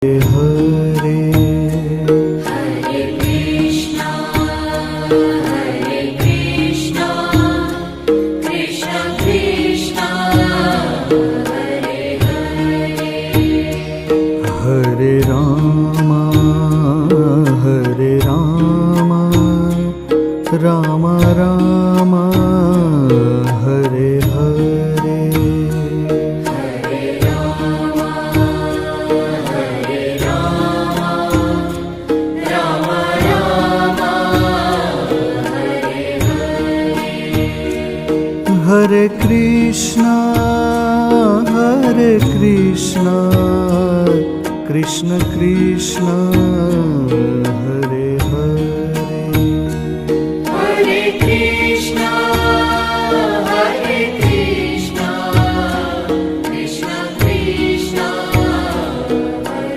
Hare Hare Krishna Krishna Krishna Hare Hare Hare Ram Ram Ram Hare Hare Hare Ram Ram Ram Hare Hare Hare Krishna Krishna Krishna Hare